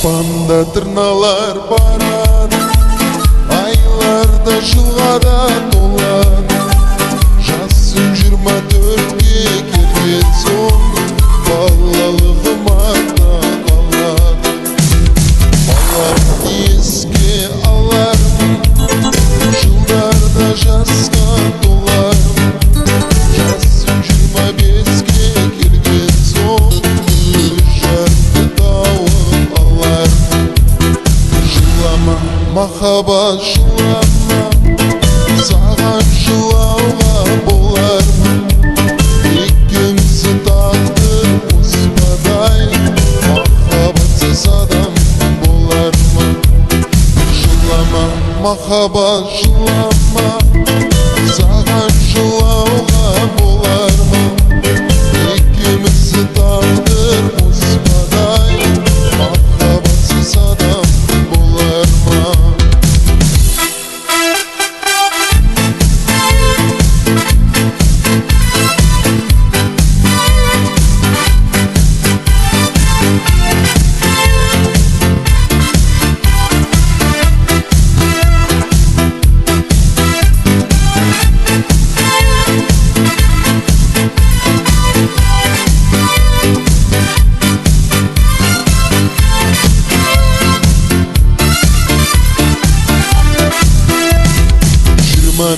Аспанда тырналар барады, айларда жылға да толады. Жасым 24-ке келген соң, балалығым артта қалады. Баламды еске алармын, жылдарда жасқа толармын. Жасым 25-ке келген соң, өз жарымды тауып алармын. Жылама, махаббат жылама, саған жылауға болармын. Екеумізді тағдыр қоспадай, махаббатсыз адам болармын. Жылама, махаббат жылама, саған жылауға болармын. Екеумізді тағдыр қоспадай, махаббатсыз адам болармын.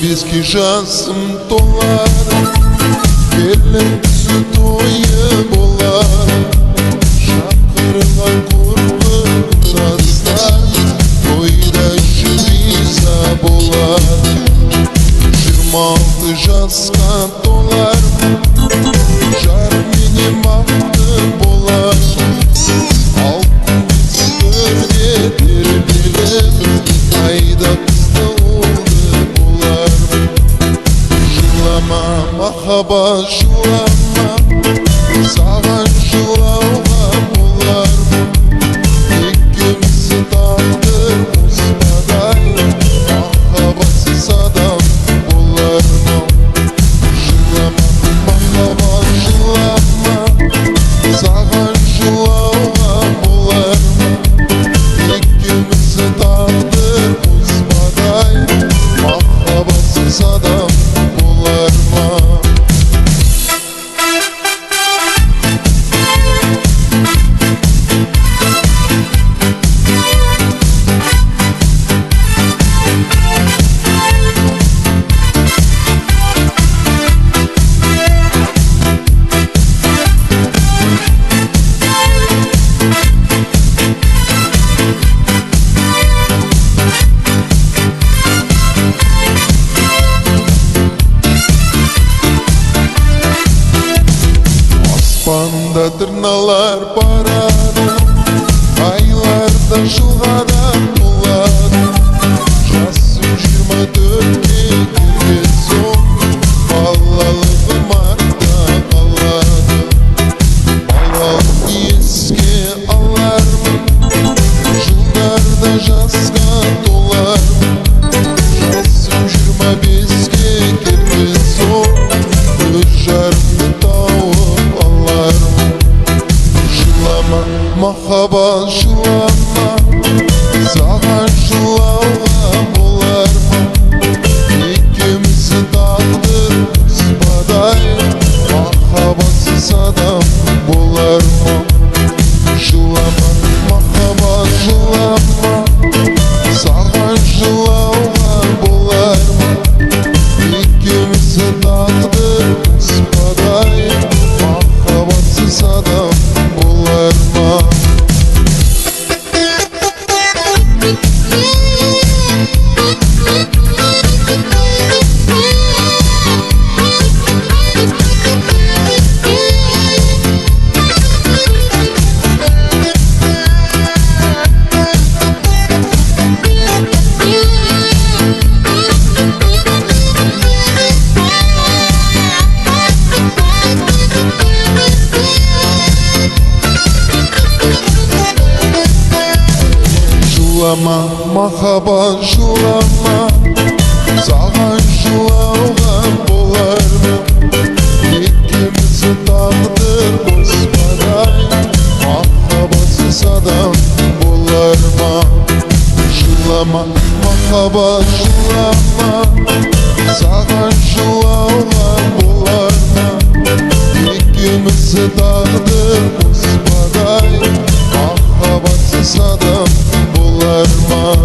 Беске жасым толады, келін түсі тойы болады. Шақырған құрбы құрдастар, тойда риза болады. 26 жасқа толармын, жарменен бақытты болармын. Алтын бесіктерде тербеліп, қайда қызды олды болармын. Жылама, махаббат жылама, саған жылауға болармын. Екеумізді тағдыр қоспадай, махаббатсыз адам болармын. Жылама, махаббат жылама, саған жылауға болармын. Екеумізді тағдыр қоспадай, махаббатсыз адам болармын. Аспанда тырналар барады, айларда жылға да толады. Жасым 24-ке келген соң, балалығым артта қалады. Балалықты еске алармын, жылдарда жасқа толармын. Жасым 25-ке келген соң, өз жарымды тауып алармын. Жылама, махаббат жылама, саған жылауға болармын. Екеумізді тағдыр қоспадай, махаббатсыз адам болармын. Жылама, махаббат жылама, саған жылауға болармын. Екеумізді тағдыр қоспадай, махаббатсыз адам болармын. Жылама, махаббат жылама, саған жылауға болармын. Екеумізді тағдыр қоспадай, махаббатсыз адам болармын. Olmasa da bularma